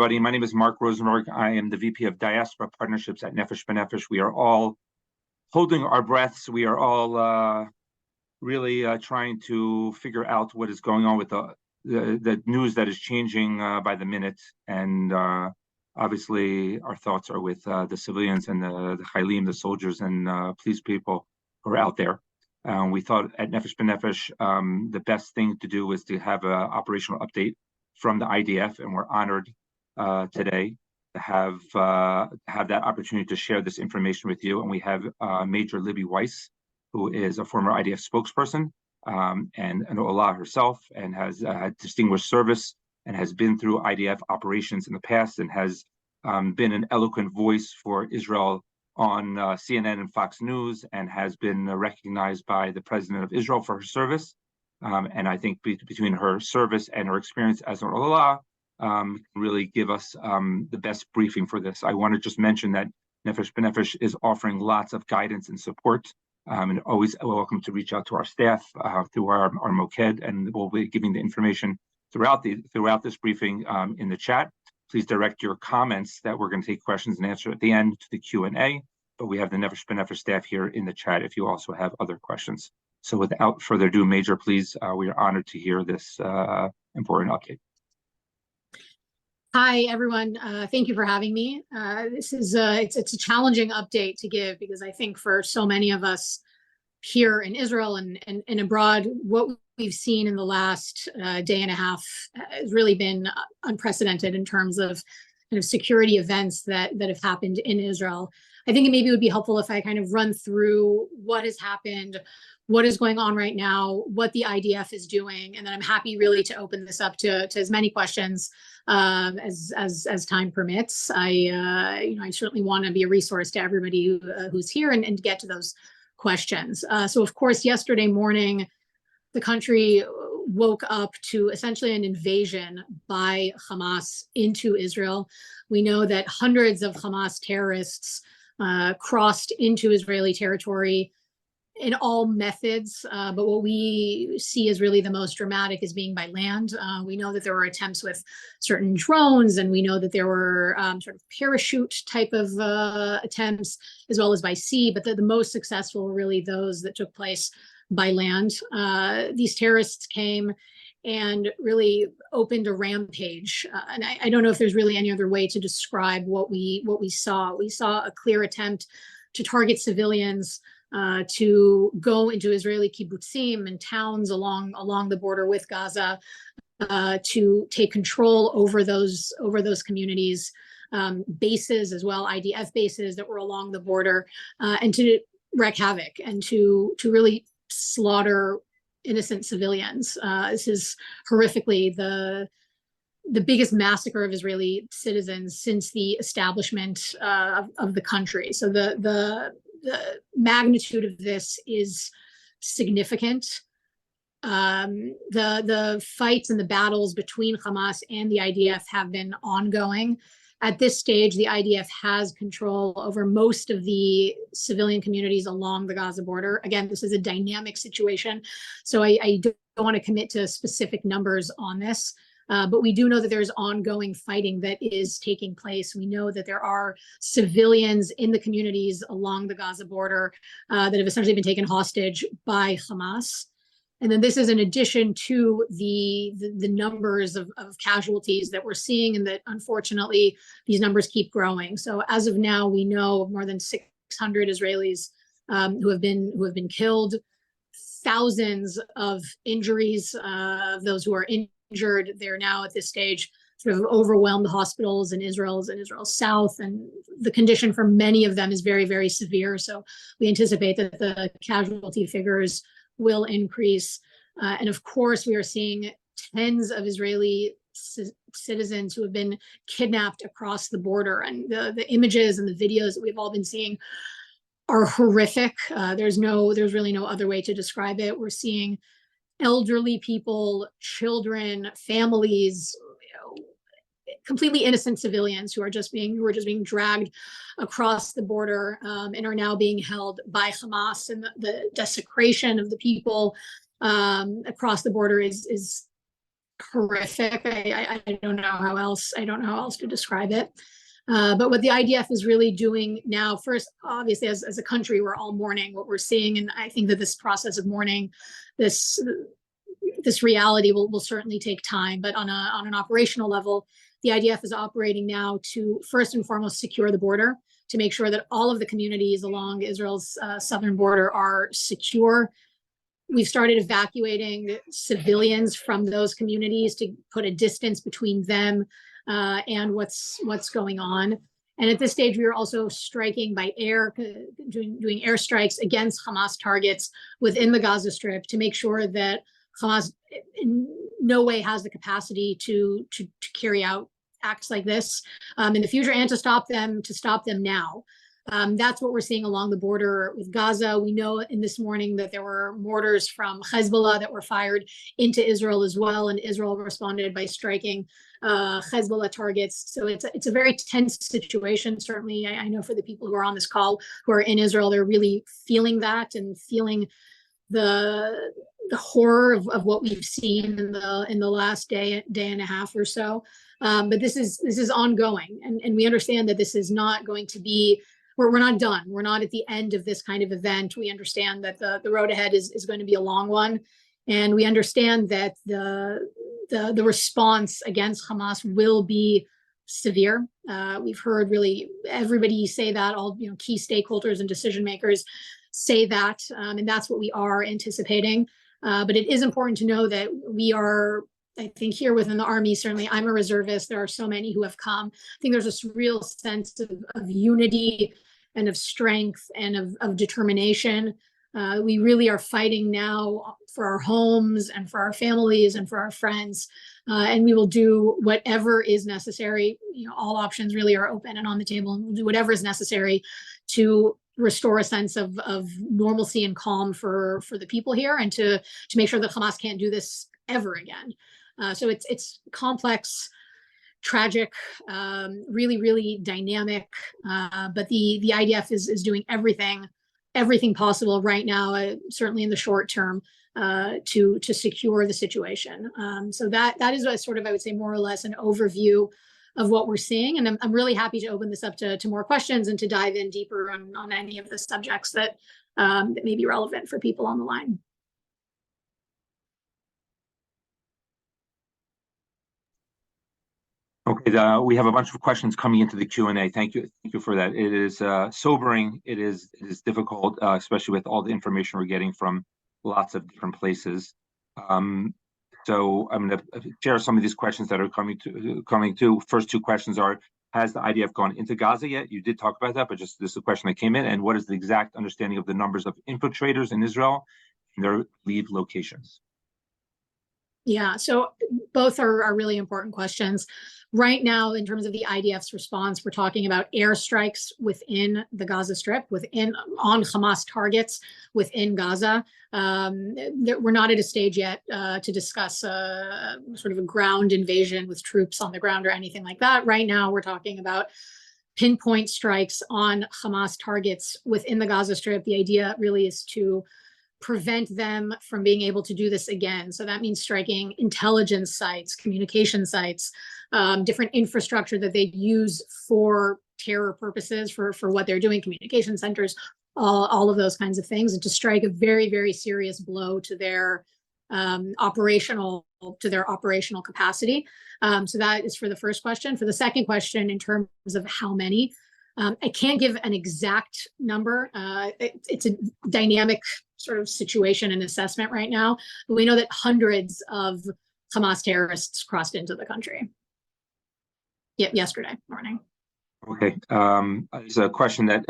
everybody. My name is Mark Rosenberg. I am the VP of Diaspora Partnerships at Nefesh B'Nefesh. We are all holding our breaths. We are all really trying to figure out what is going on with the news that is changing by the minute. And obviously, our thoughts are with the civilians and the Chaylim, the soldiers and police people who are out there. We thought at Nefesh B'Nefesh the best thing to do was to have an operational update from the IDF, and we're honored today to have that opportunity to share this information with you. And we have Major Libby Weiss, who is a former IDF spokesperson and an Olah herself, and has had distinguished service and has been through IDF operations in the past, and has been an eloquent voice for Israel on CNN and Fox News, and has been recognized by the President of Israel for her service. And I think between her service and her experience as an Olah, really give us the best briefing for this. I want to just mention that Nefesh B'Nefesh is offering lots of guidance and support, and always welcome to reach out to our staff through our Moked, and we'll be giving the information throughout this briefing in the chat. Please direct your comments that we're going to take questions and answer at the end to the Q&A, but we have the Nefesh B'Nefesh staff here in the chat if you also have other questions. So without further ado, Major, please, we are honored to hear this important update. Hi, everyone. Thank you for having me. This is it's a challenging update to give, because I think for so many of us here in Israel and abroad, what we've seen in the last day and a half has really been unprecedented in terms of kind of security events that have happened in Israel. I think it maybe would be helpful if I kind of run through what has happened, what is going on right now, what the IDF is doing, and then I'm happy really to open this up to as many questions as time permits. I certainly want to be a resource to everybody who's here and get to those questions. So of course, yesterday morning, the country woke up to essentially an invasion by Hamas into Israel. We know that hundreds of Hamas terrorists crossed into Israeli territory in all methods, but what we see as really the most dramatic is being by land. We know that there were attempts with certain drones, and we know that there were sort of parachute type of attempts, as well as by sea, but the most successful were really those that took place by land. These terrorists came and really opened a rampage. And I don't know if there's really any other way to describe what we saw. We saw a clear attempt to target civilians, to go into Israeli kibbutzim and towns along the border with Gaza, to take control over those communities, bases as well, IDF bases that were along the border, and to wreak havoc and to really slaughter innocent civilians. This is horrifically the biggest massacre of Israeli citizens since the establishment of the country. So the magnitude of this is significant. The fights and the battles between Hamas and the IDF have been ongoing. At this stage, the IDF has control over most of the civilian communities along the Gaza border. Again, this is a dynamic situation, so I don't want to commit to specific numbers on this. But we do know that there's ongoing fighting that is taking place. We know that there are civilians in the communities along the Gaza border that have essentially been taken hostage by Hamas. And then this is in addition to the numbers of casualties that we're seeing, and that unfortunately these numbers keep growing. So as of now, we know more than 600 Israelis who have been killed, thousands of injuries, of those who are injured. They're now at this stage sort of overwhelmed hospitals in Israel's south, and the condition for many of them is very, very severe. So we anticipate that the casualty figures will increase. And of course, we are seeing tens of Israeli citizens who have been kidnapped across the border. And the images and the videos that we've all been seeing are horrific. There's really no other way to describe it. We're seeing elderly people, children, families, completely innocent civilians who are just being dragged across the border, and are now being held by Hamas. And the desecration of the people across the border is horrific. I don't know how else. I don't know how else to describe it. But what the IDF is really doing now, first, obviously, as a country, we're all mourning what we're seeing, and I think that this process of mourning, this reality will certainly take time. But on an operational level, the IDF is operating now to first and foremost secure the border, to make sure that all of the communities along Israel's southern border are secure. We've started evacuating civilians from those communities to put a distance between them and what's going on. And at this stage, we are also striking by air, doing airstrikes against Hamas targets within the Gaza Strip to make sure that Hamas in no way has the capacity to carry out acts like this in the future, and to stop them now. That's what we're seeing along the border with Gaza. We know in this morning that there were mortars from Hezbollah that were fired into Israel as well, and Israel responded by striking Hezbollah targets. So it's a very tense situation. Certainly, I know for the people who are on this call who are in Israel, they're really feeling that and feeling the horror of what we've seen in the last day and a half or so. But this is ongoing, and we understand that this is not going to be. We're not done. We're not at the end of this kind of event. We understand that the road ahead is going to be a long one, and we understand that the response against Hamas will be severe. We've heard really everybody say that, all key stakeholders and decision makers say that, and that's what we are anticipating. But it is important to know that we are, I think, here within the Army, certainly I'm a reservist, there are so many who have come. I think there's this real sense of unity and of strength and of determination. We really are fighting now for our homes and for our families and for our friends. And we will do whatever is necessary. All options really are open and on the table, and we'll do whatever is necessary to restore a sense of normalcy and calm for the people here, and to make sure that Hamas can't do this ever again. So it's complex, tragic, really, really dynamic. But the IDF is doing everything possible right now, certainly in the short term, to secure the situation. So that is a sort of, I would say, more or less an overview of what we're seeing. And I'm really happy to open this up to more questions and to dive in deeper on any of the subjects that may be relevant for people on the line. Okay, we have a bunch of questions coming into the Q&A. Thank you for that. It is sobering. It is difficult, especially with all the information we're getting from lots of different places. So I'm going to share some of these questions that are coming to. First two questions are: has the IDF gone into Gaza yet? You did talk about that, but this is a question that came in. And what is the exact understanding of the numbers of infiltrators in Israel and their lead locations? Yeah, so both are really important questions. Right now, in terms of the IDF's response, we're talking about airstrikes within the Gaza Strip, on Hamas targets within Gaza. We're not at a stage yet to discuss sort of a ground invasion with troops on the ground or anything like that. Right now, we're talking about pinpoint strikes on Hamas targets within the Gaza Strip. The idea really is to prevent them from being able to do this again. So that means striking intelligence sites, communication sites, different infrastructure that they use for terror purposes, for what they're doing, communication centers, all of those kinds of things, and to strike a very, very serious blow to their operational capacity. So that is for the first question. For the second question, in terms of how many, I can't give an exact number. It's a dynamic sort of situation and assessment right now. But we know that hundreds of Hamas terrorists crossed into the country yesterday morning. Okay. There's a question that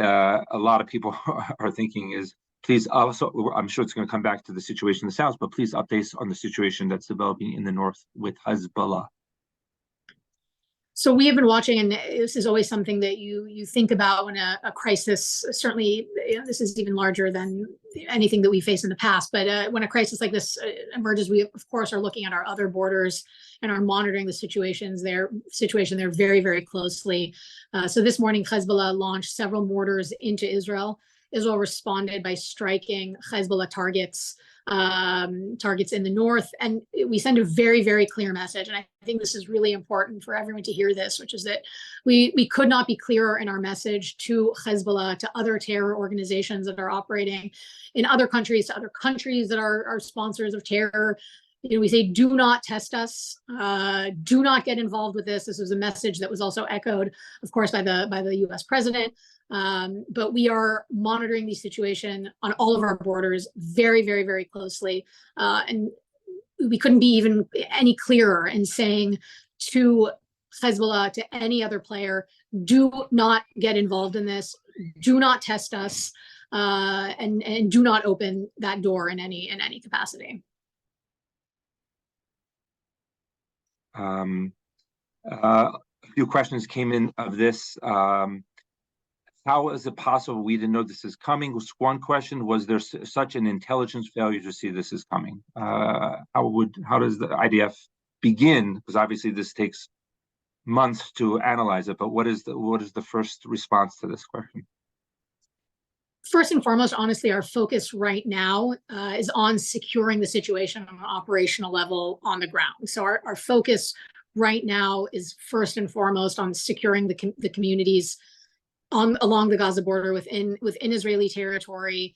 a lot of people are thinking is, please also, I'm sure it's going to come back to the situation in the south, but please update us on the situation that's developing in the north with Hezbollah. So we have been watching, and this is always something that you think about when a crisis, certainly this is even larger than anything that we faced in the past, but when a crisis like this emerges, we of course are looking at our other borders and are monitoring the situation there very, very closely. So this morning, Hezbollah launched several mortars into Israel. Israel responded by striking Hezbollah targets in the north. And we send a very, very clear message. And I think this is really important for everyone to hear this, which is that we could not be clearer in our message to Hezbollah, to other terror organizations that are operating in other countries, to other countries that are sponsors of terror. We say, do not test us, do not get involved with this. This was a message that was also echoed, of course, by the U.S. president. But we are monitoring the situation on all of our borders very, very, very closely. And we couldn't be even any clearer in saying to Hezbollah, to any other player, do not get involved in this, do not test us, and do not open that door in any capacity. A few questions came in of this. How is it possible we didn't know this is coming? Was one question. Was there such an intelligence failure to see this is coming? How does the IDF begin? Because obviously this takes months to analyze it. But what is the first response to this question? First and foremost, honestly, our focus right now is on securing the situation on an operational level on the ground. So our focus right now is first and foremost on securing the communities along the Gaza border within Israeli territory,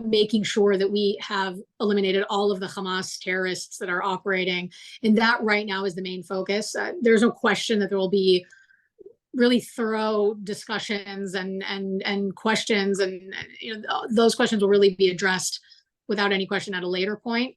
making sure that we have eliminated all of the Hamas terrorists that are operating. And that right now is the main focus. There's no question that there will be really thorough discussions and questions, and those questions will really be addressed without any question at a later point.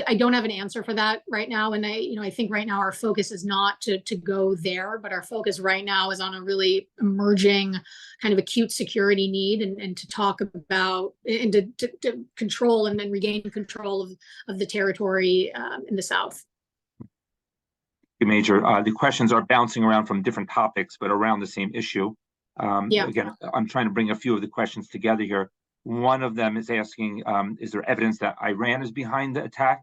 I don't have an answer for that right now, and I think right now our focus is not to go there, but our focus right now is on a really emerging kind of acute security need, and to talk about and to control and then regain control of the territory in the south. Major, the questions are bouncing around from different topics, but around the same issue. Again, I'm trying to bring a few of the questions together here. One of them is asking, is there evidence that Iran is behind the attack?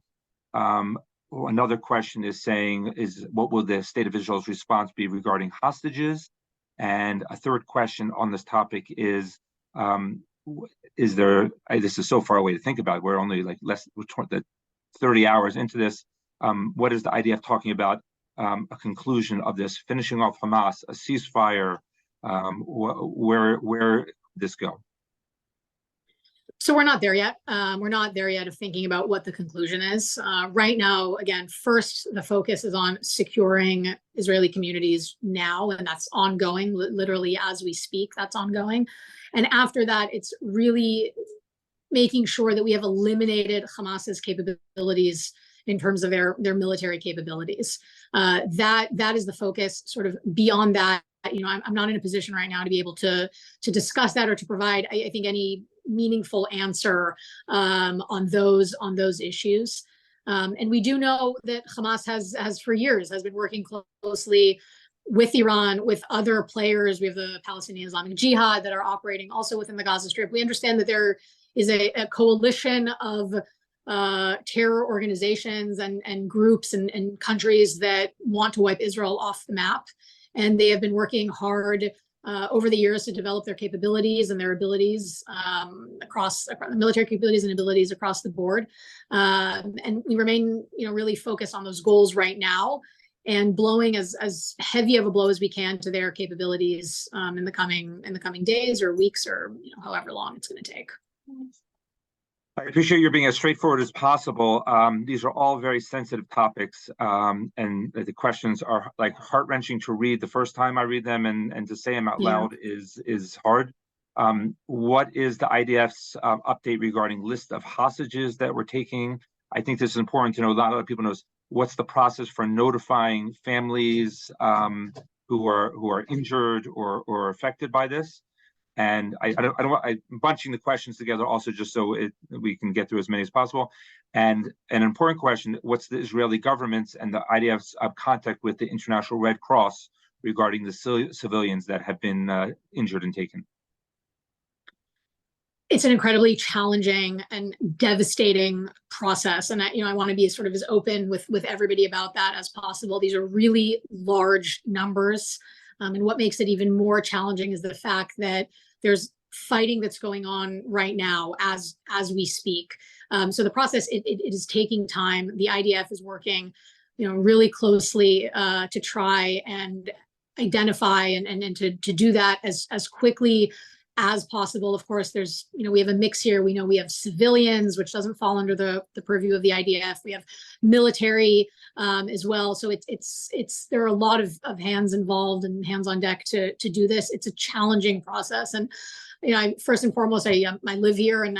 Another question is saying, what will the state of Israel's response be regarding hostages? And a third question on this topic is there, this is so far away to think about, we're only like we're 30 hours into this. What is the IDF talking about? A conclusion of this, finishing off Hamas, a ceasefire, where this go? So we're not there yet. We're not there yet of thinking about what the conclusion is. Right now, again, first, the focus is on securing Israeli communities now, and that's ongoing, literally as we speak, that's ongoing. And after that, it's really making sure that we have eliminated Hamas's capabilities in terms of their military capabilities. That is the focus. Sort of beyond that, I'm not in a position right now to be able to discuss that or to provide, I think, any meaningful answer on those issues. And we do know that Hamas has for years been working closely with Iran, with other players. We have the Palestinian Islamic Jihad that are operating also within the Gaza Strip. We understand that there is a coalition of terror organizations and groups and countries that want to wipe Israel off the map. And they have been working hard over the years to develop their capabilities and their abilities across the military capabilities and abilities across the board. And we remain, really focused on those goals right now and blowing as heavy of a blow as we can to their capabilities in the coming days or weeks or however long it's going to take. I appreciate you being as straightforward as possible. These are all very sensitive topics, and the questions are like heart-wrenching to read the first time I read them, and to say them out loud is hard. What is the IDF's update regarding list of hostages that we're taking? I think this is important to know. A lot of people know what's the process for notifying families who are injured or affected by this. And I'm bunching the questions together also just so we can get through as many as possible. And an important question, what's the Israeli government's and the IDF's contact with the International Red Cross regarding the civilians that have been injured and taken? It's an incredibly challenging and devastating process. And I want to be sort of as open with everybody about that as possible. These are really large numbers. And what makes it even more challenging is the fact that there's fighting that's going on right now as we speak. So the process, it is taking time. The IDF is working, really closely to try and identify and to do that as quickly as possible. Of course, there's, we have a mix here. We know we have civilians, which doesn't fall under the purview of the IDF. We have military as well. So there are a lot of hands involved and hands on deck to do this. It's a challenging process. And, first and foremost, I live here, and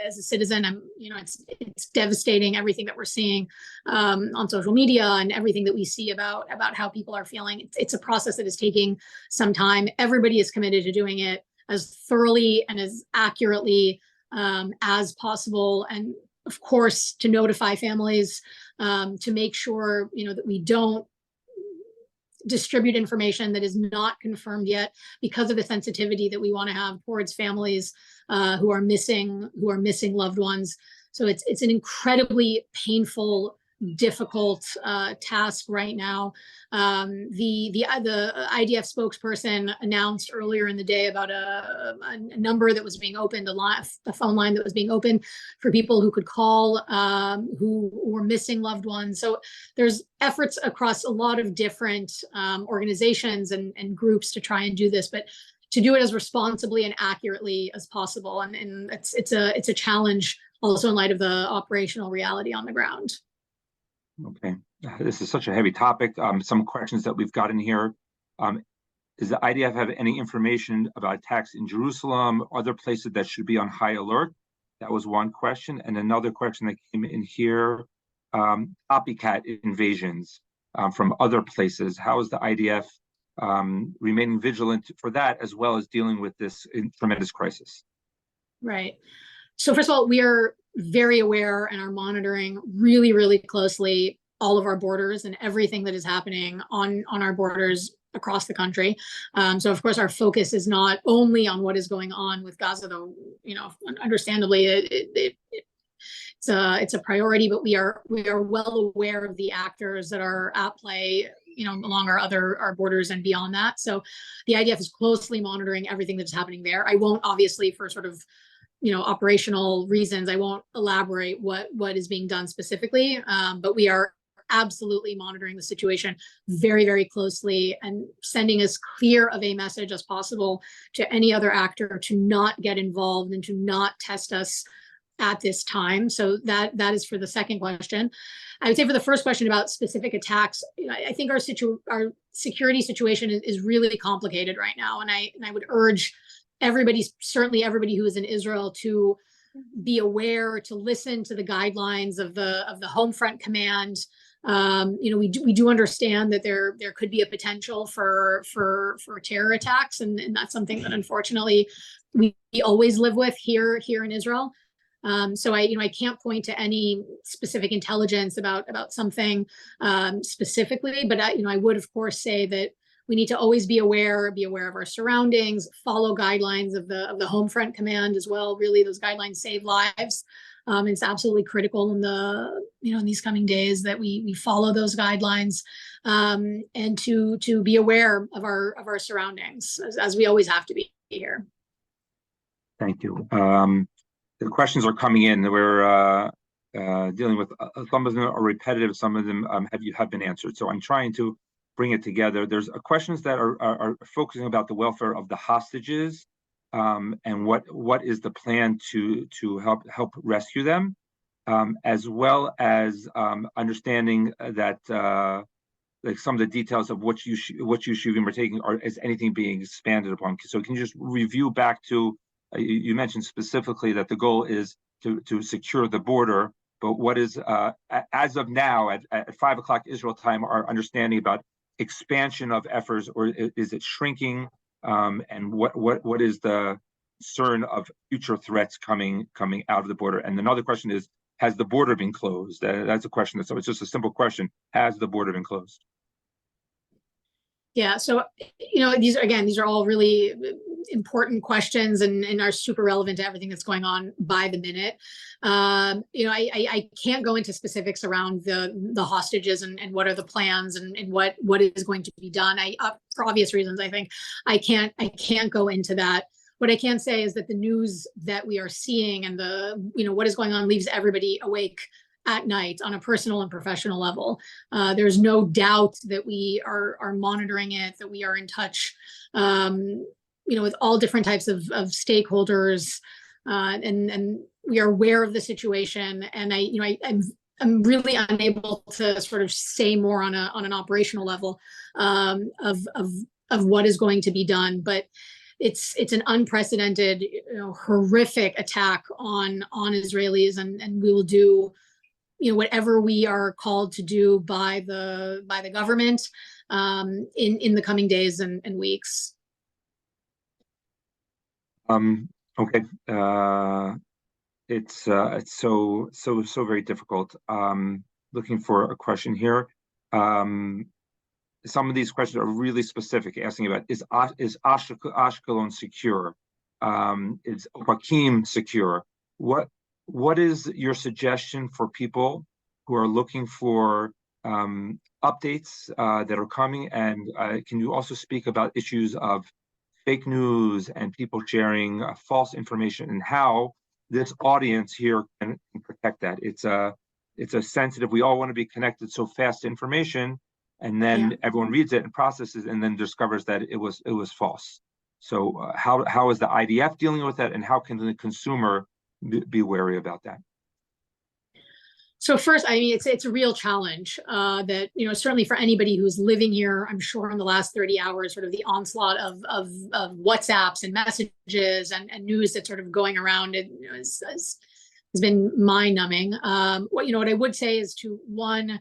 as a citizen, it's devastating, everything that we're seeing on social media and everything that we see about how people are feeling. It's a process that is taking some time. Everybody is committed to doing it as thoroughly and as accurately as possible. And of course, to notify families, to make sure, that we don't distribute information that is not confirmed yet, because of the sensitivity that we want to have towards families who are missing loved ones. So it's an incredibly painful, difficult task right now. The IDF spokesperson announced earlier in the day about a number that was being opened, a phone line that was being opened for people who could call, who were missing loved ones. So there's efforts across a lot of different organizations and groups to try and do this, but to do it as responsibly and accurately as possible. And it's a challenge also in light of the operational reality on the ground. Okay, this is such a heavy topic. Some questions that we've got in here. Does the IDF have any information about attacks in Jerusalem, other places that should be on high alert? That was one question. And another question that came in here, copycat invasions from other places. How is the IDF remaining vigilant for that, as well as dealing with this tremendous crisis? Right. So first of all, we are very aware and are monitoring really, really closely all of our borders and everything that is happening on our borders across the country. So of course, our focus is not only on what is going on with Gaza, though, understandably, it's a priority, but we are well aware of the actors that are at play, along our borders and beyond that. So the IDF is closely monitoring everything that's happening there. I won't, obviously, for sort of operational reasons, I won't elaborate what is being done specifically, but we are absolutely monitoring the situation very, very closely and sending as clear of a message as possible to any other actor to not get involved and to not test us at this time. So that is for the second question. I would say for the first question about specific attacks, I think our security situation is really complicated right now, and I would urge certainly everybody who is in Israel to be aware, to listen to the guidelines of the Home Front Command. We do understand that there could be a potential for terror attacks, and that's something that unfortunately we always live with here in Israel. So I can't point to any specific intelligence about something specifically, but I would of course say that we need to always be aware of our surroundings, follow guidelines of the Home Front Command as well. Really, those guidelines save lives. It's absolutely critical in these coming days that we follow those guidelines, and to be aware of our surroundings, as we always have to be here. Thank you. The questions are coming in. We're dealing with some of them are repetitive, some of them have been answered. So I'm trying to bring it together. There's questions that are focusing about the welfare of the hostages, and what is the plan to help rescue them, as well as understanding that like some of the details of what yeshuvim are taking, or is anything being expanded upon. So can you just review back to you mentioned specifically that the goal is to secure the border, but what is as of now at 5 o'clock Israel time, our understanding about expansion of efforts, or is it shrinking? And what is the concern of future threats coming out of the border? And another question is, has the border been closed? That's a question. So it's just a simple question. Has the border been closed? Yeah, so these are all really important questions and are super relevant to everything that's going on by the minute. I can't go into specifics around the hostages and what are the plans and what is going to be done. For obvious reasons, I think I can't go into that. What I can say is that the news that we are seeing and what is going on leaves everybody awake at night on a personal and professional level. There's no doubt that we are monitoring it, that we are in touch, with all different types of stakeholders, and we are aware of the situation. And I'm really unable to sort of say more on an operational level of what is going to be done, but it's an unprecedented, horrific attack on Israelis, and we will do, whatever we are called to do by the government in the coming days and weeks. Okay. It's so very difficult. Looking for a question here. Some of these questions are really specific, asking about is Ashkelon secure? Is Ofakim secure? What is your suggestion for people who are looking for updates that are coming? And can you also speak about issues of fake news and people sharing false information, and how this audience here can protect that? It's a sensitive. We all want to be connected so fast to information, and then everyone reads it and processes, and then discovers that it was false. So how is the IDF dealing with that, and how can the consumer be wary about that? So first, I mean, it's a real challenge that, certainly for anybody who's living here, I'm sure in the last 30 hours, sort of the onslaught of WhatsApps and messages and news that's sort of going around, it has been mind-numbing. What I would say is to, one,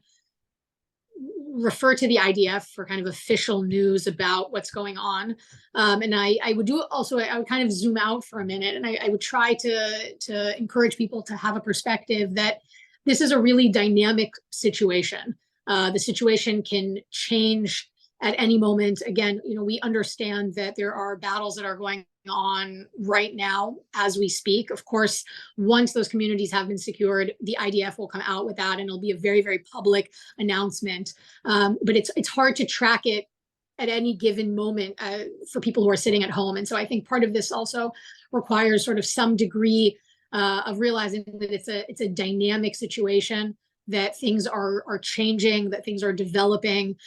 refer to the IDF for kind of official news about what's going on. And I would do also, I would kind of zoom out for a minute, and I would try to encourage people to have a perspective that this is a really dynamic situation. The situation can change at any moment. Again, we understand that there are battles that are going on right now as we speak. Of course, once those communities have been secured, the IDF will come out with that, and it'll be a very, very public announcement. But it's hard to track it at any given moment for people who are sitting at home. And so I think part of this also requires sort of some degree of realizing that it's a dynamic situation, that things are changing, that things are developing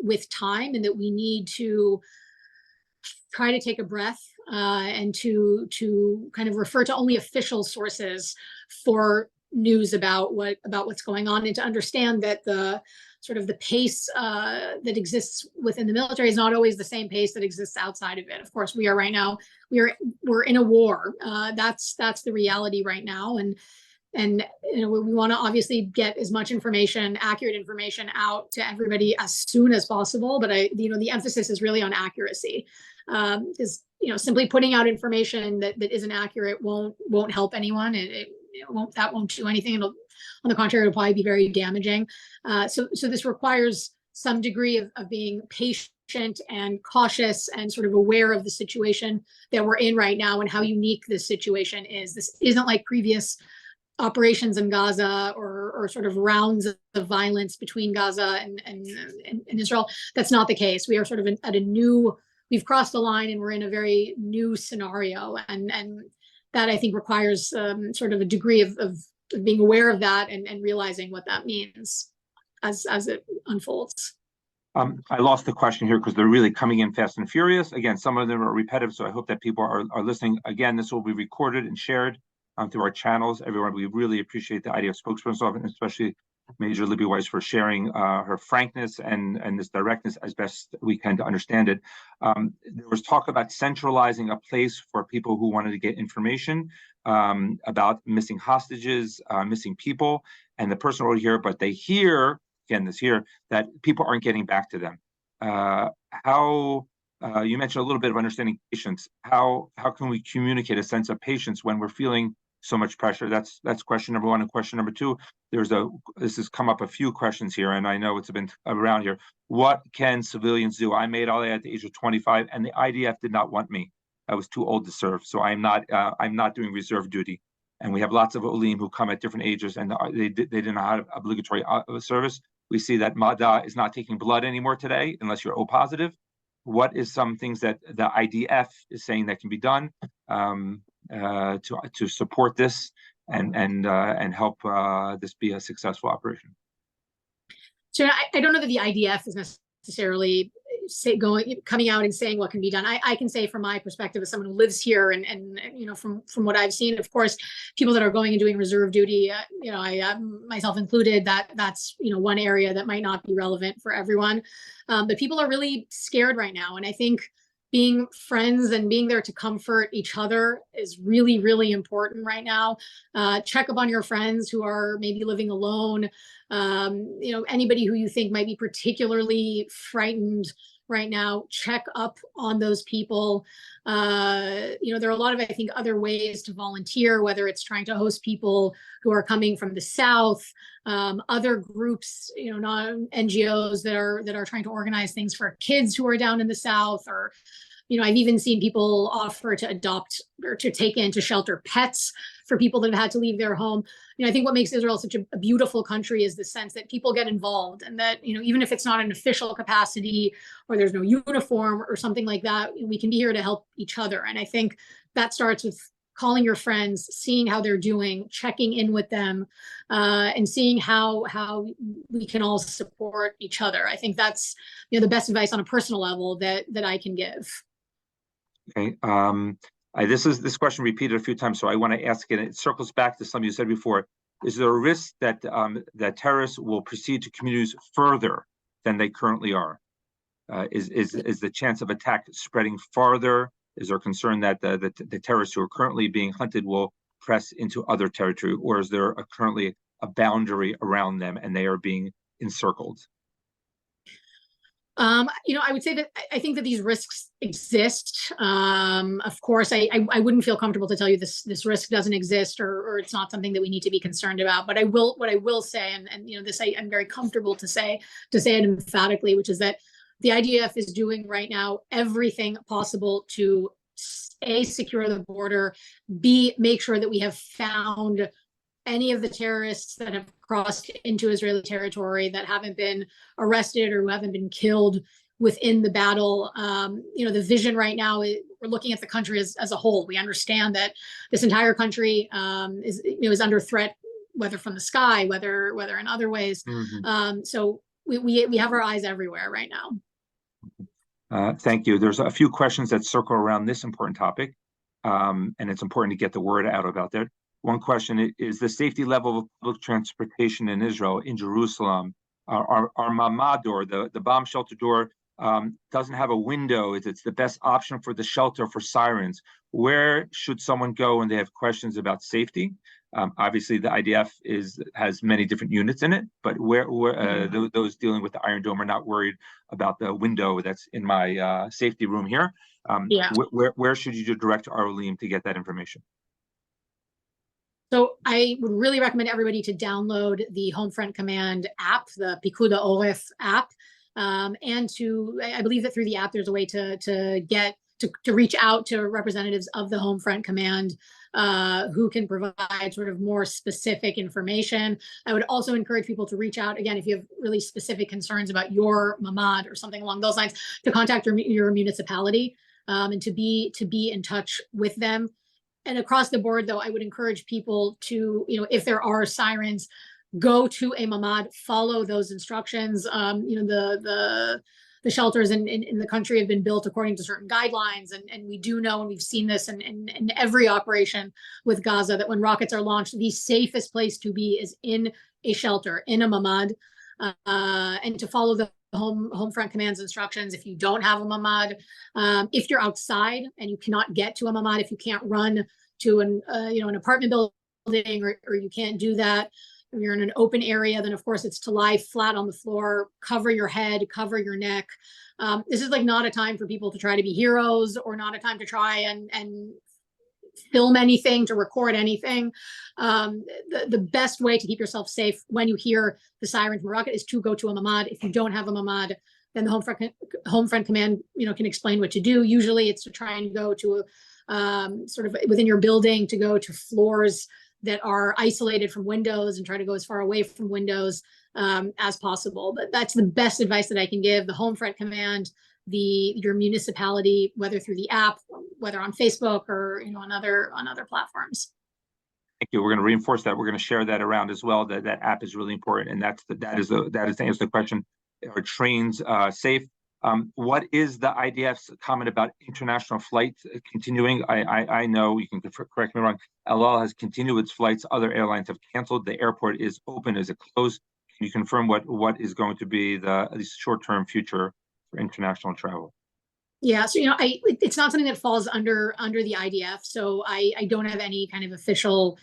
with time, and that we need to try to take a breath and to kind of refer to only official sources for news about what's going on, and to understand that the sort of the pace that exists within the military is not always the same pace that exists outside of it. Of course, we are right now, we're in a war. That's the reality right now. And we want to obviously get as much information, accurate information, out to everybody as soon as possible. But the emphasis is really on accuracy, because simply putting out information that isn't accurate won't help anyone. That won't do anything. On the contrary, it'll probably be very damaging. So this requires some degree of being patient and cautious and sort of aware of the situation that we're in right now and how unique this situation is. This isn't like previous operations in Gaza or sort of rounds of violence between Gaza and Israel. That's not the case. We are sort of we've crossed the line, and we're in a very new scenario. And that, I think, requires sort of a degree of being aware of that and realizing what that means as it unfolds. I lost the question here because they're really coming in fast and furious. Again, some of them are repetitive, so I hope that people are listening. Again, this will be recorded and shared through our channels. Everyone, we really appreciate the IDF Spokesperson's office, and especially Major Libby Weiss, for sharing her frankness and this directness as best we can to understand it. There was talk about centralizing a place for people who wanted to get information about missing hostages, missing people, and the person over here, but they hear, again, that people aren't getting back to them. How you mentioned a little bit of understanding patience. How can we communicate a sense of patience when we're feeling so much pressure? That's question number one. And question number two, this has come up a few questions here, and I know it's been around here. What can civilians do? I made Aliyah at the age of 25, and the IDF did not want me. I was too old to serve, so I'm not doing reserve duty. And we have lots of Olim who come at different ages, and they didn't have obligatory service. We see that Mada is not taking blood anymore today, unless you're O positive. what is some things that the IDF is saying that can be done to support this and help this be a successful operation? So I don't know that the IDF is necessarily coming out and saying what can be done. I can say from my perspective as someone who lives here and from what I've seen, of course, people that are going and doing reserve duty, I myself included, that's one area that might not be relevant for everyone. But people are really scared right now, and I think being friends and being there to comfort each other is really, really important right now. Check up on your friends who are maybe living alone. Anybody who you think might be particularly frightened right now, check up on those people. There are a lot of, I think, other ways to volunteer, whether it's trying to host people who are coming from the South, other groups, not NGOs that are trying to organize things for kids who are down in the South, or I've even seen people offer to adopt or to take in to shelter pets for people that have had to leave their home. I think what makes Israel such a beautiful country is the sense that people get involved, and that, even if it's not an official capacity or there's no uniform or something like that, we can be here to help each other. And I think that starts with calling your friends, seeing how they're doing, checking in with them, and seeing how we can all support each other. I think that's the best advice on a personal level that I can give. Okay. This question repeated a few times, so I want to ask it. It circles back to something you said before. Is there a risk that that terrorists will proceed to communities further than they currently are? Is the chance of attack spreading farther? Is there concern that the terrorists who are currently being hunted will press into other territory, or is there currently a boundary around them and they are being encircled? I would say that I think that these risks exist. Of course, I wouldn't feel comfortable to tell you this risk doesn't exist, or it's not something that we need to be concerned about. But what I will say, and this I'm very comfortable to say it emphatically, which is that the IDF is doing right now everything possible to A, secure the border, B, make sure that we have found any of the terrorists that have crossed into Israeli territory that haven't been arrested or who haven't been killed within the battle. The vision right now is we're looking at the country as a whole. We understand that this entire country is under threat, whether from the sky, whether in other ways. Mm-hmm. So we have our eyes everywhere right now. Thank you. There's a few questions that circle around this important topic, and it's important to get the word out about that. One question is the safety level of public transportation in Israel, in Jerusalem. Our mamad door, the bomb shelter door, doesn't have a window. It's the best option for the shelter for sirens. Where should someone go when they have questions about safety? Obviously, the IDF has many different units in it, but those dealing with the Iron Dome are not worried about the window that's in my safety room here. Where should you direct our Olim to get that information? So I would really recommend everybody to download the Homefront Command app, the Pikuda Oref app, and I believe that through the app there's a way to reach out to representatives of the Homefront Command who can provide sort of more specific information. I would also encourage people to reach out, again, if you have really specific concerns about your mamad or something along those lines, to contact your municipality and to be in touch with them. And across the board, though, I would encourage people to, if there are sirens, go to a mamad, follow those instructions. The shelters in the country have been built according to certain guidelines. And we do know, and we've seen this in every operation with Gaza, that when rockets are launched, the safest place to be is in a shelter, in a mamad, and to follow the Homefront Command's instructions. If you don't have a mamad, if you're outside and you cannot get to a mamad, if you can't run to an apartment building, or you can't do that, if you're in an open area, then of course it's to lie flat on the floor, cover your head, cover your neck. This is not a time for people to try to be heroes, or not a time to try and film anything, to record anything. The best way to keep yourself safe when you hear the siren from a rocket is to go to a mamad. If you don't have a mamad, then the Homefront Command can explain what to do. Usually it's to try and go to sort of within your building, to go to floors that are isolated from windows and try to go as far away from windows as possible. But that's the best advice that I can give. The Homefront Command, your municipality, whether through the app, whether on Facebook or on other platforms. Thank you. We're going to reinforce that. We're going to share that around as well. That app is really important, and that is to answer the question: are trains safe? What is the IDF's comment about international flights continuing? I know, you can correct me wrong, El Al has continued its flights. Other airlines have canceled. The airport is open. Is it closed? Can you confirm what is going to be the at least short-term future for international travel? Yeah, so it's not something that falls under the IDF, so I don't have any kind of official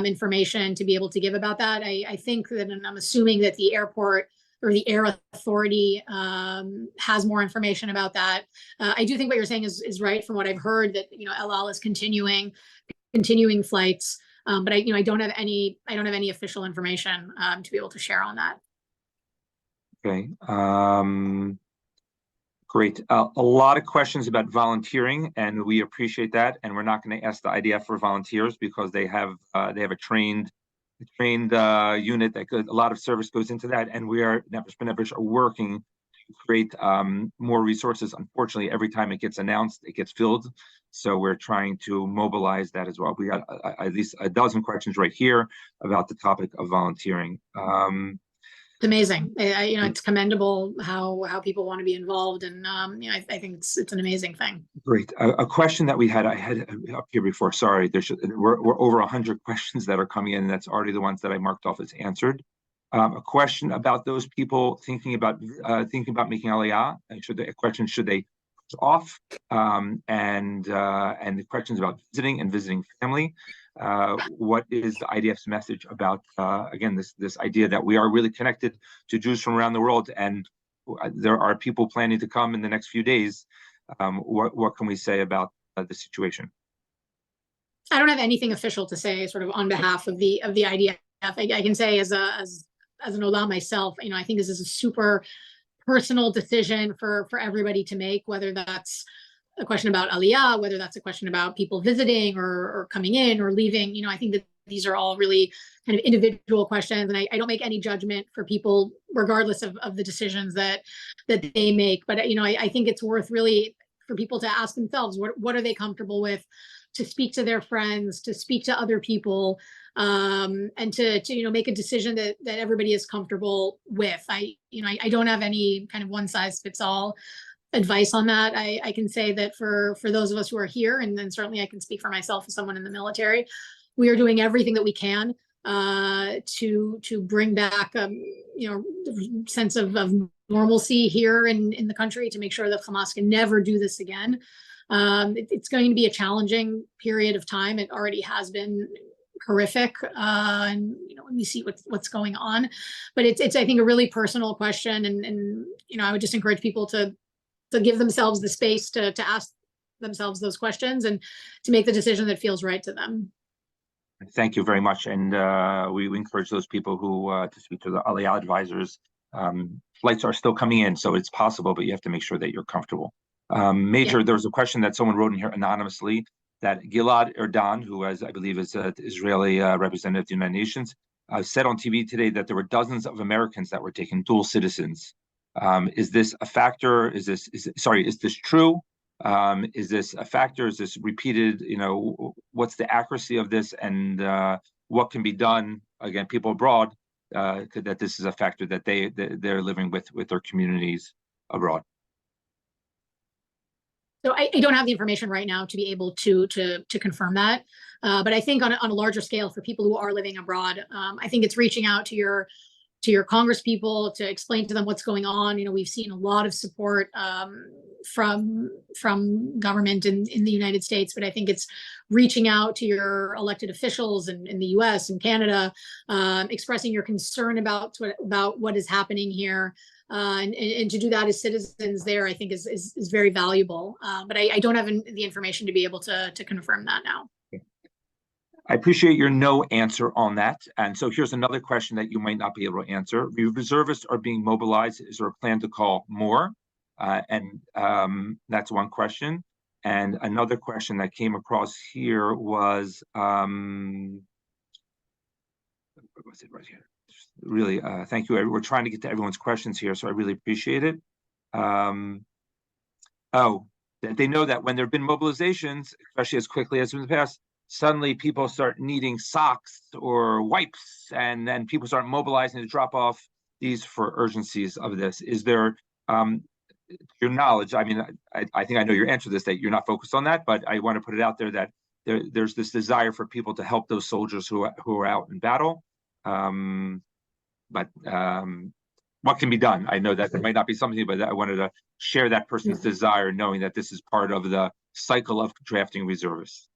information to be able to give about that. I think that, and I'm assuming that the airport or the air authority has more information about that. I do think what you're saying is right from what I've heard, that El Al is continuing flights, but I don't have any official information to be able to share on that. Okay. Great. A lot of questions about volunteering, and we appreciate that. And we're not going to ask the IDF for volunteers because they have a trained unit that a lot of service goes into that. And we are Nefesh are working to create more resources. Unfortunately, every time it gets announced, it gets filled. So we're trying to mobilize that as well. We got at least a dozen questions right here about the topic of volunteering. It's amazing. It's commendable how people want to be involved, and I think it's an amazing thing. Great. A question that I had up here before. Sorry, we're over 100 questions that are coming in. And that's already the ones that I marked off as answered. A question about those people thinking about making Aliyah. Should they put off? And the questions about visiting family. What is the IDF's message about again this idea that we are really connected to Jews from around the world, and there are people planning to come in the next few days? What can we say about the situation? I don't have anything official to say sort of on behalf of the IDF. I can say as an Olam myself, I think this is a super personal decision for everybody to make, whether that's a question about Aliyah, whether that's a question about people visiting or coming in or leaving. I think that these are all really kind of individual questions, and I don't make any judgment for people regardless of the decisions that they make. But I think it's worth really for people to ask themselves, what are they comfortable with, to speak to their friends, to speak to other people, and to make a decision that everybody is comfortable with. I don't have any kind of one size fits all advice on that. I can say that for those of us who are here, and then certainly I can speak for myself as someone in the military, we are doing everything that we can to bring back sense of normalcy here in the country, to make sure that Hamas can never do this again. It's going to be a challenging period of time. It already has been horrific, and when we see what's going on, but it's I think a really personal question, and I would just encourage people to give themselves the space to ask themselves those questions and to make the decision that feels right to them. Thank you very much. And we encourage those people who to speak to the Aliyah advisors. Flights are still coming in, so it's possible, but you have to make sure that you're comfortable. Major, yeah. There was a question that someone wrote in here anonymously that Gilad Erdan, who I believe is the Israeli representative of the United Nations, said on TV today that there were dozens of Americans that were taking dual citizens. Is this a factor? Is this true? Is this a factor? Is this repeated? What's the accuracy of this, and what can be done? Again, people abroad, that this is a factor that they're living with their communities abroad. So I don't have the information right now to be able to confirm that, but I think on a larger scale, for people who are living abroad, I think it's reaching out to your congresspeople to explain to them what's going on. We've seen a lot of support from government in the United States, but I think it's reaching out to your elected officials in the U.S. and Canada, expressing your concern about what is happening here, and to do that as citizens there, I think is very valuable. But I don't have the information to be able to confirm that now. I appreciate your no answer on that. And so here's another question that you might not be able to answer. Reservists are being mobilized. Is there a plan to call more? And that's one question. And another question that came across here was, what was it right here? Really, thank you. We're trying to get to everyone's questions here, so I really appreciate it. Oh, that they know that when there have been mobilizations, especially as quickly as in the past, suddenly people start needing socks or wipes, and then people start mobilizing to drop off these for urgencies of this. Is there, your knowledge? I mean, I think I know your answer to this, that you're not focused on that, but I want to put it out there that there's this desire for people to help those soldiers who are out in battle. But what can be done? I know that there might not be something, but I wanted to share that person's desire, knowing that this is part of the cycle of drafting reservists.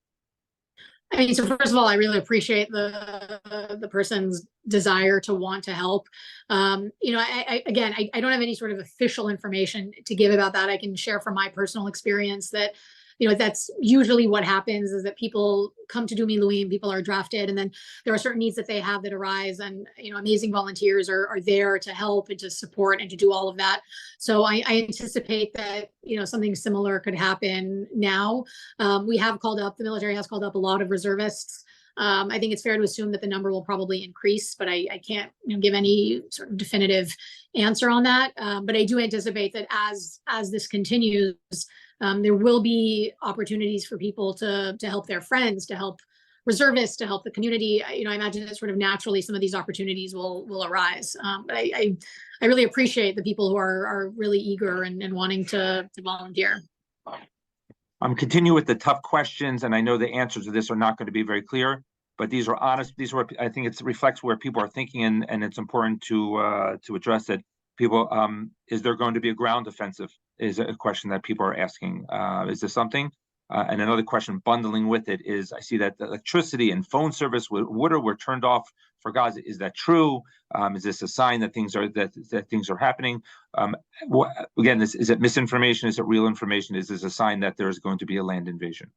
I mean, so first of all, I really appreciate the person's desire to want to help. You know, again, I don't have any sort of official information to give about that. I can share from my personal experience that, you know, that's usually what happens, is that people come to do Miluim, people are drafted, and then there are certain needs that they have that arise, and, you know, amazing volunteers are there to help and to support and to do all of that. So I anticipate that, you know, something similar could happen now. We have called up, the military has called up a lot of reservists. I think it's fair to assume that the number will probably increase, but I can't, you know, give any sort of definitive answer on that. But I do anticipate that as this continues, there will be opportunities for people to help their friends, to help reservists, to help the community. You know, I imagine that sort of naturally some of these opportunities will arise. But I really appreciate the people who are really eager and wanting to volunteer. Continue with the tough questions, and I know the answers to this are not going to be very clear, but these are honest. These are, I think, it reflects where people are thinking, and it's important to address it. People, is there going to be a ground offensive? Is a question that people are asking. Is this something? And another question bundling with it is, I see that the electricity and phone service with water were turned off for Gaza. Is that true? Is this a sign that things are happening? Again, is it misinformation? Is it real information? Is this a sign that there is going to be a land invasion?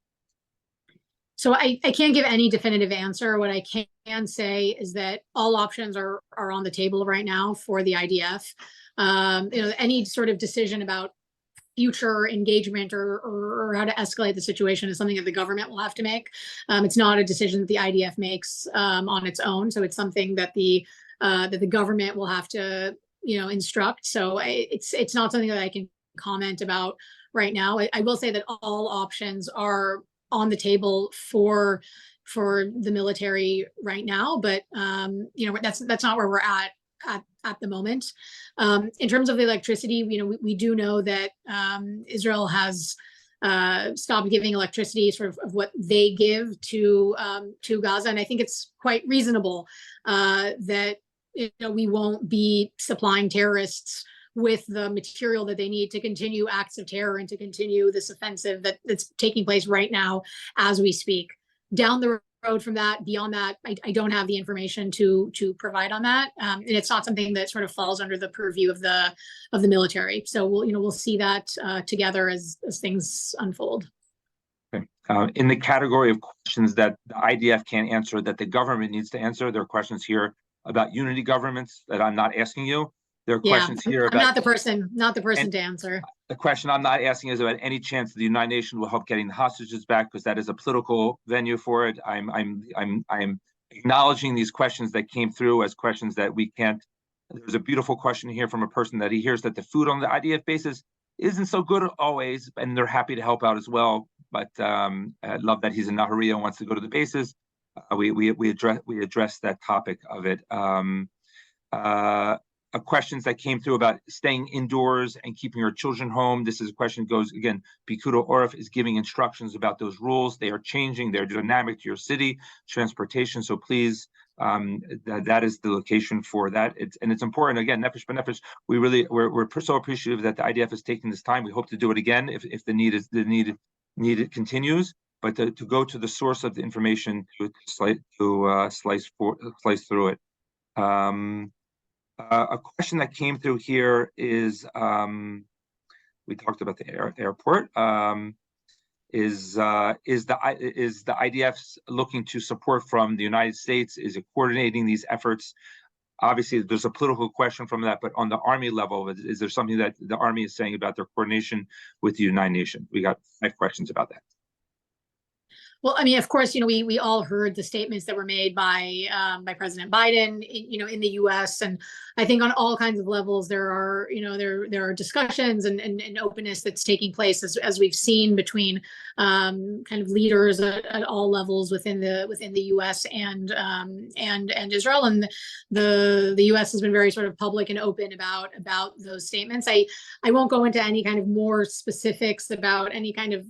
So I can't give any definitive answer. What I can say is that all options are on the table right now for the IDF. You know, any sort of decision about future engagement or how to escalate the situation is something that the government will have to make. It's not a decision that the IDF makes on its own. So it's something that the government will have to, you know, instruct. So it's not something that I can comment about right now. I will say that all options are on the table for the military right now, but you know, that's not where we're at the moment. In terms of the electricity, you know, we do know that Israel has stopped giving electricity, sort of what they give to Gaza, and I think it's quite reasonable that, you know, we won't be supplying terrorists with the material that they need to continue acts of terror and to continue this offensive that's taking place right now as we speak. Down the road from that, beyond that, I don't have the information to provide on that, and it's not something that sort of falls under the purview of the military. So we'll see that together as things unfold. Okay. In the category of questions that the IDF can't answer, that the government needs to answer, there are questions here about unity governments that I'm not asking you. There are questions here about, I'm not the person to answer. The question I'm not asking is about any chance the United Nations will help getting the hostages back, because that is a political venue for it. I'm acknowledging these questions that came through as questions that we can't. There's a beautiful question here from a person that he hears that the food on the IDF bases isn't so good always, and they're happy to help out as well. But I love that he's in Nahariya and wants to go to the bases. We address that topic of it. Questions that came through about staying indoors and keeping your children home. This is a question goes again. Pikuda Orif is giving instructions about those rules. They are changing. They're dynamic to your city transportation. So please, that is the location for that. It's important. Again, Nefesh B'Nefesh. We're so appreciative that the IDF is taking this time. We hope to do it again if the need continues. But to go to the source of the information to slice through it. A question that came through here is, we talked about the airport. Is the IDF looking to support from the United States? Is it coordinating these efforts? Obviously, there's a political question from that, but on the Army level, is there something that the Army is saying about their coordination with the United Nations? We got 5 questions about that. Well, I mean, of course, we all heard the statements that were made by President Biden, in the U.S. And I think on all kinds of levels, there are, there are discussions and openness that's taking place as we've seen between kind of leaders at all levels within the U.S. and Israel. And the U.S. has been very sort of public and open about those statements. I won't go into any kind of more specifics about any kind of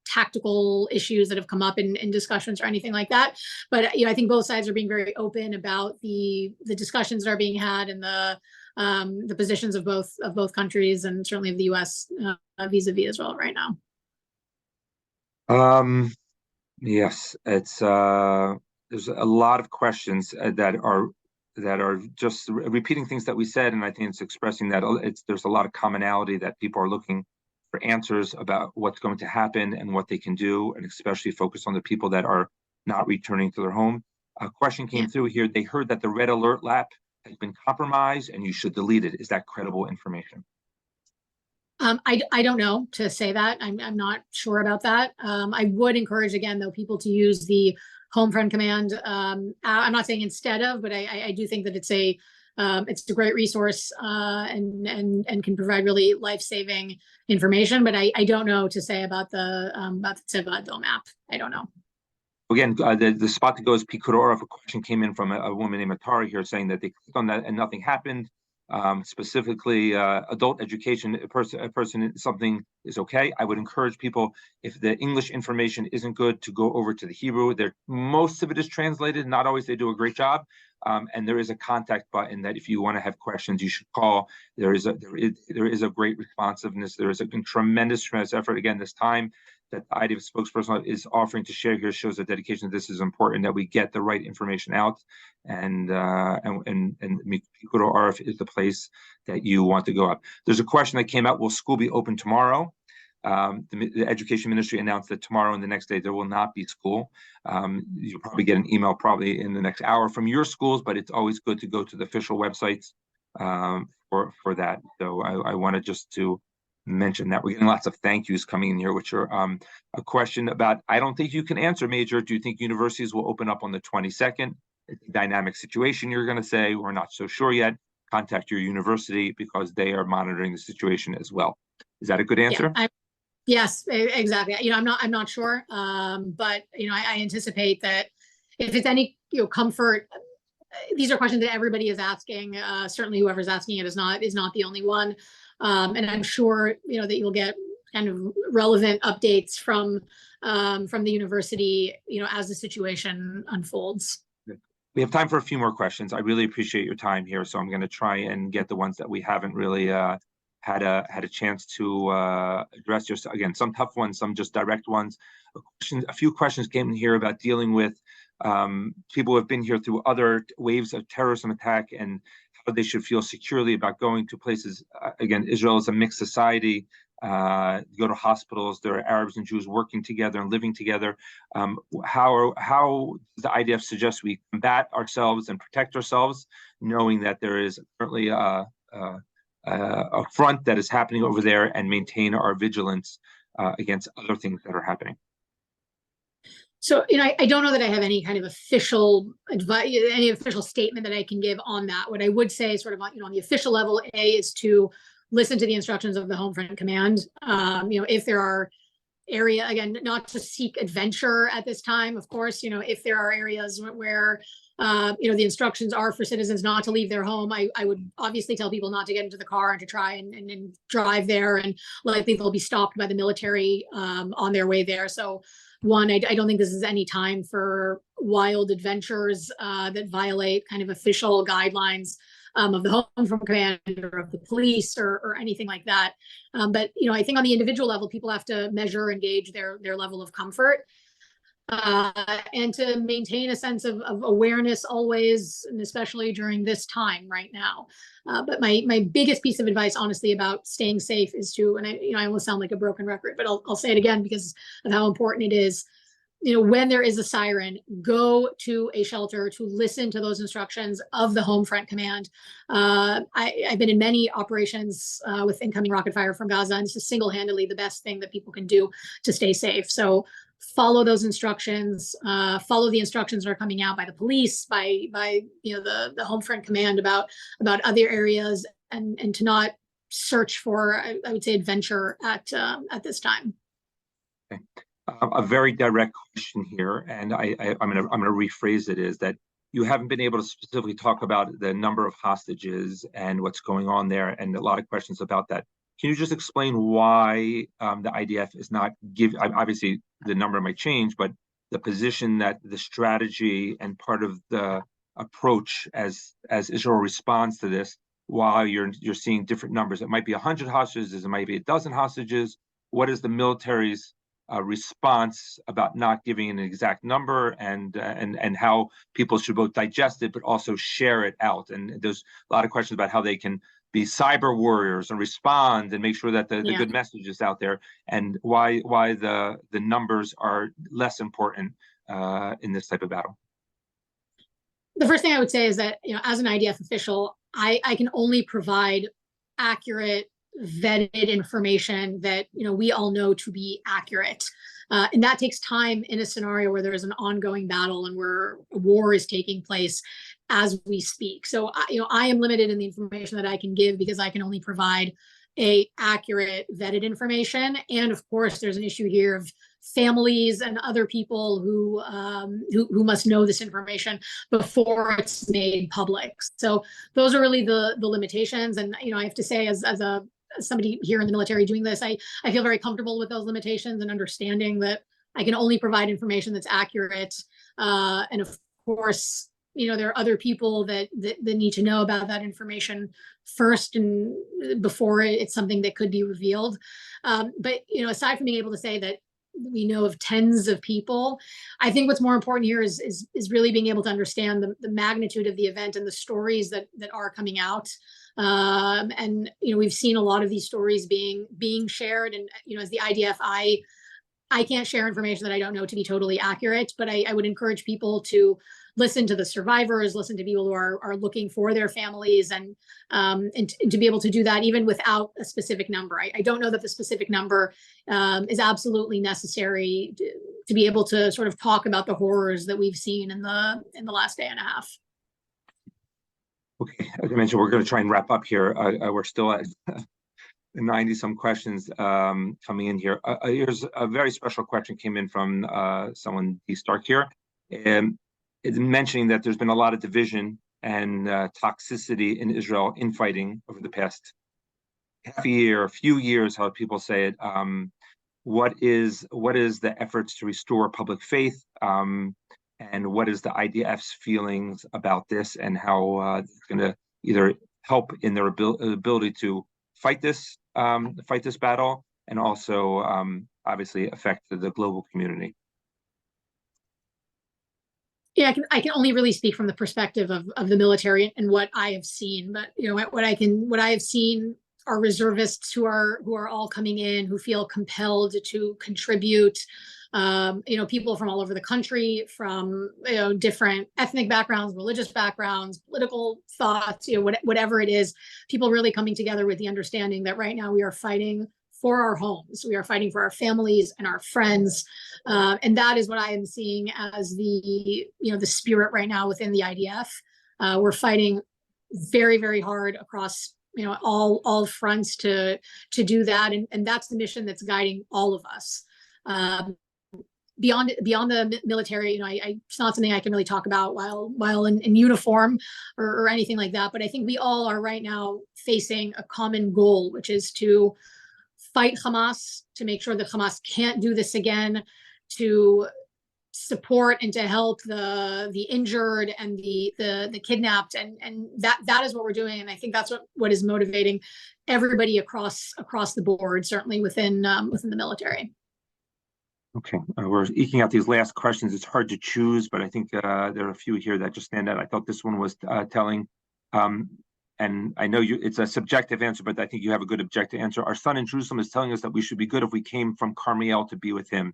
tactical issues that have come up in discussions or anything like that. But I think both sides are being very open about the discussions that are being had and the positions of both countries, and certainly of the U.S. Vis-a-vis Israel right now. Yes, it's there's a lot of questions that are just repeating things that we said, and I think it's expressing that there's a lot of commonality that people are looking for answers about what's going to happen and what they can do, and especially focus on the people that are not returning to their home. A question came through here. They heard that the red alert app has been compromised and you should delete it. Is that credible information? I don't know to say that. I'm not sure about that. I would encourage, again, though, people to use the Homefront command. I'm not saying instead of, but I do think that it's a great resource and can provide really life-saving information. But I don't know to say about the Tseva Adom app. I don't know. Again, the spot to go is Pikud Oraf. A question came in from a woman named Atari here saying that they clicked on that and nothing happened. Specifically, adult education, a person, something is okay. I would encourage people, if the English information isn't good, to go over to the Hebrew. Most of it is translated. Not always they do a great job. And there is a contact button that if you want to have questions, you should call. There is a great responsiveness. There is a tremendous effort. Again, this time that the IDF spokesperson is offering to share here shows the dedication. This is important that we get the right information out, and Pikud Oraf is the place that you want to go up. There's a question that came out: will school be open tomorrow? The Education Ministry announced that tomorrow and the next day there will not be school. You'll probably get an email probably in the next hour from your schools, but it's always good to go to the official websites for that. So I wanted just to mention that. We're getting lots of thank yous coming in here, which are a question about, I don't think you can answer, Major. Do you think universities will open up on the 22nd? It's a dynamic situation, you're going to say. We're not so sure yet. Contact your university because they are monitoring the situation as well. Is that a good answer? Yeah, yes, exactly. I'm not sure, but I anticipate that if it's any comfort, these are questions that everybody is asking. Certainly, whoever's asking it is not the only one, and I'm sure that you'll get kind of relevant updates from the university, as the situation unfolds. We have time for a few more questions. I really appreciate your time here, so I'm going to try and get the ones that we haven't really had a chance to address. Just again, some tough ones, some just direct ones. A few questions came in here about dealing with people who have been here through other waves of terrorism attack and how they should feel securely about going to places. Again, Israel is a mixed society. You go to hospitals, there are Arabs and Jews working together and living together. How does the IDF suggest we combat ourselves and protect ourselves, knowing that there is currently a front that is happening over there, and maintain our vigilance against other things that are happening? So, I don't know that I have any kind of official advice, any official statement that I can give on that. What I would say, sort of, on the official level, is to listen to the instructions of the Homefront Command. If there are again, not to seek adventure at this time, of course, if there are areas where, the instructions are for citizens not to leave their home, I would obviously tell people not to get into the car and to try and drive there, and likely they'll be stopped by the military on their way there. So one, I don't think this is any time for wild adventures that violate kind of official guidelines of the Homefront Command or of the police or anything like that. But I think on the individual level, people have to measure and gauge their level of comfort, and to maintain a sense of awareness always, and especially during this time right now. But my biggest piece of advice, honestly, about staying safe is to, and I almost sound like a broken record, but I'll say it again because of how important it is. when there is a siren, go to a shelter to listen to those instructions of the home front command. I've been in many operations with incoming rocket fire from Gaza, and this is single-handedly the best thing that people can do to stay safe. So follow those instructions, follow the instructions that are coming out by the police, by the home front command about other areas, and to not search for, I would say, adventure at this time. Okay. A very direct question here, and I'm gonna rephrase it, is that you haven't been able to specifically talk about the number of hostages and what's going on there, and a lot of questions about that. Can you just explain why the IDF is not giving? Obviously, the number might change, but the position, that the strategy and part of the approach as Israel responds to this, while you're seeing different numbers, it might be 100 hostages, it might be a dozen hostages. What is the military's response about not giving an exact number, and how people should both digest it but also share it out? And there's a lot of questions about how they can be cyber warriors and respond and make sure that the good message is out there, and why the numbers are less important in this type of battle. The first thing I would say is that, as an IDF official, I can only provide accurate, vetted information that we all know to be accurate, and that takes time in a scenario where there is an ongoing battle and where a war is taking place as we speak. So I am limited in the information that I can give because I can only provide a accurate, vetted information. And of course, there's an issue here of families and other people who must know this information before it's made public. So those are really the limitations. And I have to say, as somebody here in the military doing this, I feel very comfortable with those limitations and understanding that I can only provide information that's accurate. And of course, there are other people that need to know about that information first and before it's something that could be revealed. But aside from being able to say that we know of tens of people, I think what's more important here is really being able to understand the magnitude of the event and the stories that are coming out. And we've seen a lot of these stories being shared, and as the IDF, I can't share information that I don't know to be totally accurate, but I would encourage people to listen to the survivors, listen to people who are looking for their families, and to be able to do that even without a specific number. I don't know that the specific number is absolutely necessary to be able to sort of talk about the horrors that we've seen in the last day and a half. Okay, as I mentioned, we're going to try and wrap up here. We're still at 90-some questions coming in here. Here's a very special question came in from someone, D. Stark here, and it's mentioning that there's been a lot of division and toxicity in Israel infighting over the past half a year, a few years, how people say it. What is the efforts to restore public faith, and what is the IDF's feelings about this, and how it's going to either help in their ability to fight this battle, and also obviously affect the global community? Yeah, I can only really speak from the perspective of the military and what I have seen. But what I have seen are reservists who are all coming in, who feel compelled to contribute. People from all over the country, from different ethnic backgrounds, religious backgrounds, political thoughts, whatever it is, people really coming together with the understanding that right now we are fighting for our homes, we are fighting for our families and our friends, and that is what I am seeing as the spirit right now within the IDF. We're fighting very, very hard across all fronts to do that, and that's the mission that's guiding all of us. Beyond the military, it's not something I can really talk about while in uniform or anything like that. But I think we all are right now facing a common goal, which is to fight Hamas, to make sure that Hamas can't do this again, to support and to help the injured and the kidnapped, and that is what we're doing. And I think that's what is motivating everybody across the board, certainly within the military. Okay, we're eking out these last questions. It's hard to choose, but I think there are a few here that just stand out. I thought this one was telling, and I know it's a subjective answer, but I think you have a good objective answer. Our son in Jerusalem is telling us that we should be good if we came from Carmiel to be with him.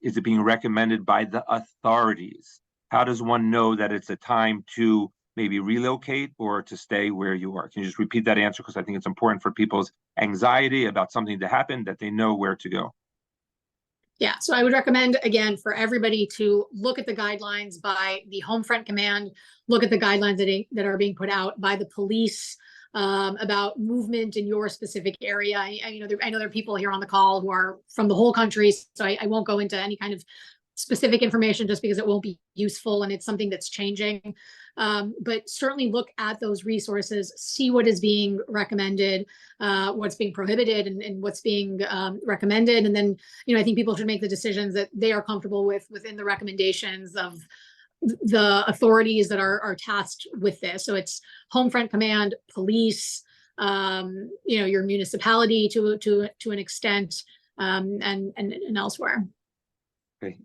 Is it being recommended by the authorities? How does one know that it's a time to maybe relocate or to stay where you are? Can you just repeat that answer? Because I think it's important for people's anxiety about something to happen, that they know where to go. Yeah, so I would recommend, again, for everybody to look at the guidelines by the Home Front Command, look at the guidelines that are being put out by the police about movement in your specific area. I know there are people here on the call who are from the whole country, so I won't go into any kind of specific information just because it won't be useful and it's something that's changing. But certainly look at those resources, see what is being recommended, what's being prohibited and what's being recommended. And then, I think people should make the decisions that they are comfortable with within the recommendations of the authorities that are tasked with this. So it's Home Front Command, police, your municipality to an extent, and elsewhere. Okay,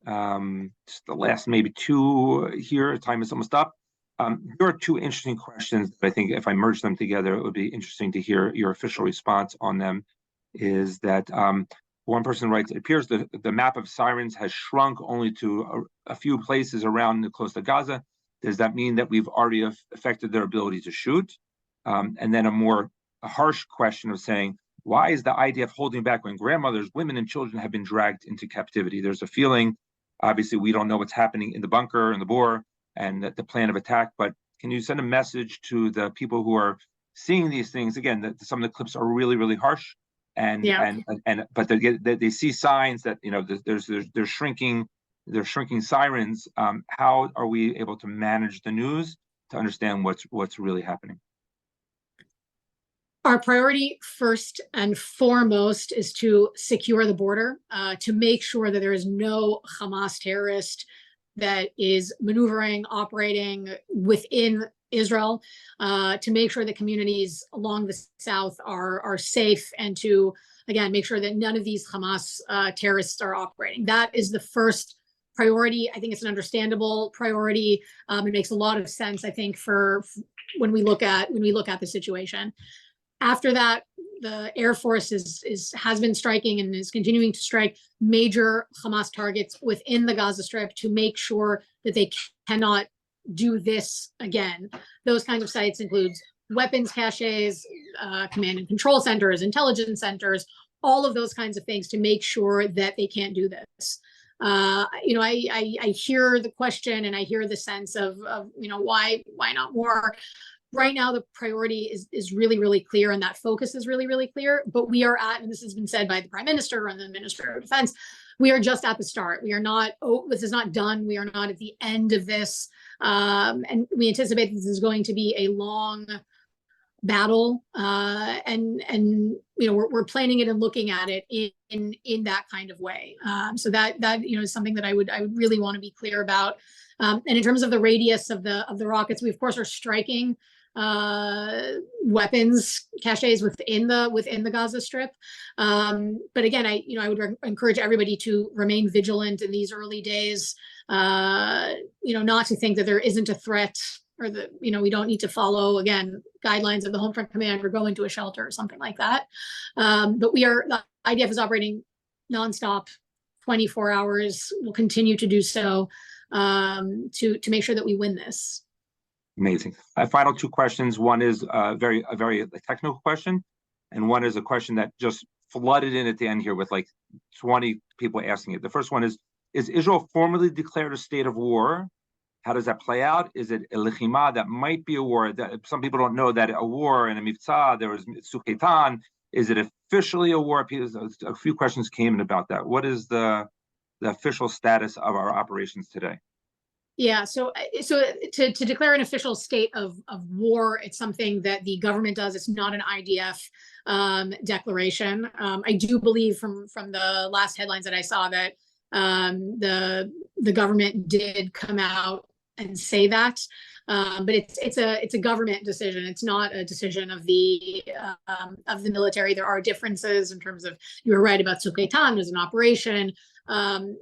just the last maybe two here. Time is almost up. There are two interesting questions that I think if I merge them together, it would be interesting to hear your official response on them. Is that one person writes, it appears that the map of sirens has shrunk only to a few places around and close to Gaza. Does that mean that we've already affected their ability to shoot? And then a harsh question of saying, why is the IDF holding back when grandmothers, women, and children have been dragged into captivity? There's a feeling, obviously, we don't know what's happening in the bunker, in the bore, and the plan of attack, but can you send a message to the people who are seeing these things? Again, that some of the clips are really, really harsh, but they see signs that they're shrinking sirens. How are we able to manage the news to understand what's really happening? Our priority first and foremost is to secure the border, to make sure that there is no Hamas terrorist that is maneuvering, operating within Israel, to make sure that communities along the south are safe, and to, again, make sure that none of these Hamas terrorists are operating. That is the first priority. I think it's an understandable priority. It makes a lot of sense, I think, for when we look at the situation. After that, the Air Force has been striking and is continuing to strike major Hamas targets within the Gaza Strip to make sure that they cannot do this again. Those kinds of sites include weapons caches, command and control centers, intelligence centers, all of those kinds of things to make sure that they can't do this. I hear the question and I hear the sense of why not more. Right now, the priority is really, really clear, and that focus is really, really clear. But we are at, and this has been said by the Prime Minister and the Minister of Defense, we are just at the start. We are not, this is not done. We are not at the end of this. And we anticipate this is going to be a long battle. We're planning it and looking at it in that kind of way. So that is something that I would really want to be clear about. And in terms of the radius of the rockets, we of course are striking weapons caches within the Gaza Strip. But again, I would encourage everybody to remain vigilant in these early days. Not to think that there isn't a threat, or that we don't need to follow, again, guidelines of the Home Front Command or go into a shelter or something like that. But the IDF is operating nonstop, 24 hours. We'll continue to do so to make sure that we win this. Amazing. Final two questions. One is a very technical question, and one is a question that just flooded in at the end here with like 20 people asking it. The first one is Israel formally declared a state of war? How does that play out? Is it a lechima? That might be a war. That some people don't know that a war and a mivtza, there was Suketan. Is it officially a war? A few questions came in about that. What is the official status of our operations today? Yeah, so to declare an official state of war, it's something that the government does. It's not an IDF declaration. I do believe from the last headlines that I saw that the government did come out and say that, but it's a government decision. It's not a decision of the military. There are differences in terms of, you were right about Suketan as an operation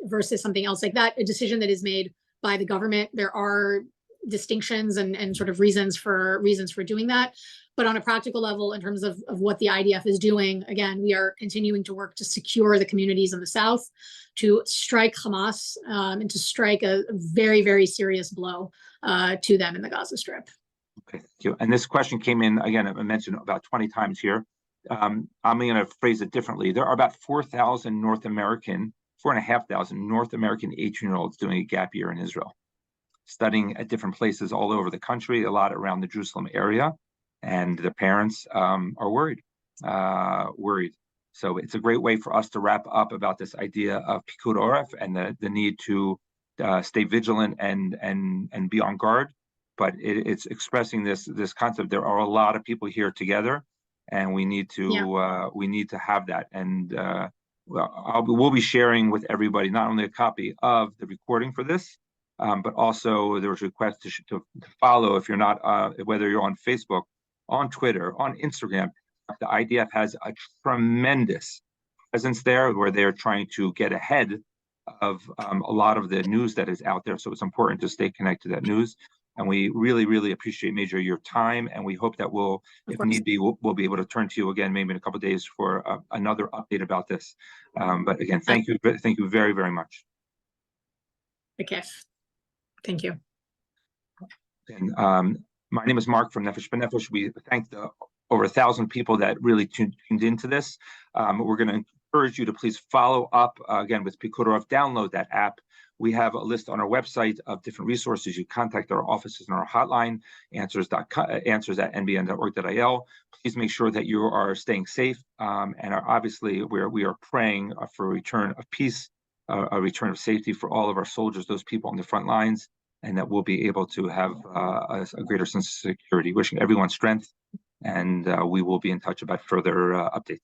versus something else like that. A decision that is made by the government. There are distinctions and sort of reasons for doing that. But on a practical level, in terms of what the IDF is doing, again, we are continuing to work to secure the communities in the south, to strike Hamas, and to strike a very, very serious blow to them in the Gaza Strip. Okay, thank you. And this question came in, again, I mentioned about 20 times here. I'm going to phrase it differently. There are about 4,500 North American 18-year-olds doing a gap year in Israel, studying at different places all over the country, a lot around the Jerusalem area, and their parents are worried. So it's a great way for us to wrap up about this idea of Pikud Oref and the need to stay vigilant and be on guard. But it's expressing this concept. There are a lot of people here together, and we need to have that. And we'll be sharing with everybody not only a copy of the recording for this, but also there was a request to follow, if you're not, whether you're on Facebook, on Twitter, on Instagram. The IDF has a tremendous presence there where they're trying to get ahead of a lot of the news that is out there. So it's important to stay connected to that news. And we really, really appreciate, Major, your time. And we hope that if need be, we'll be able to turn to you again, maybe in a couple of days for another update about this. But again, thank you very, very much. Okay. Thank you. And my name is Mark from Nefesh B'Nefesh. We thank the over 1,000 people that really tuned into this. We're going to encourage you to please follow up again with Pikud Oref. Download that app. We have a list on our website of different resources. You contact our offices and our hotline, answers@nbn.org.il. Please make sure that you are staying safe, and obviously we are praying for a return of peace, a return of safety for all of our soldiers, those people on the front lines, and that we'll be able to have a greater sense of security. Wishing everyone strength, and we will be in touch about further updates.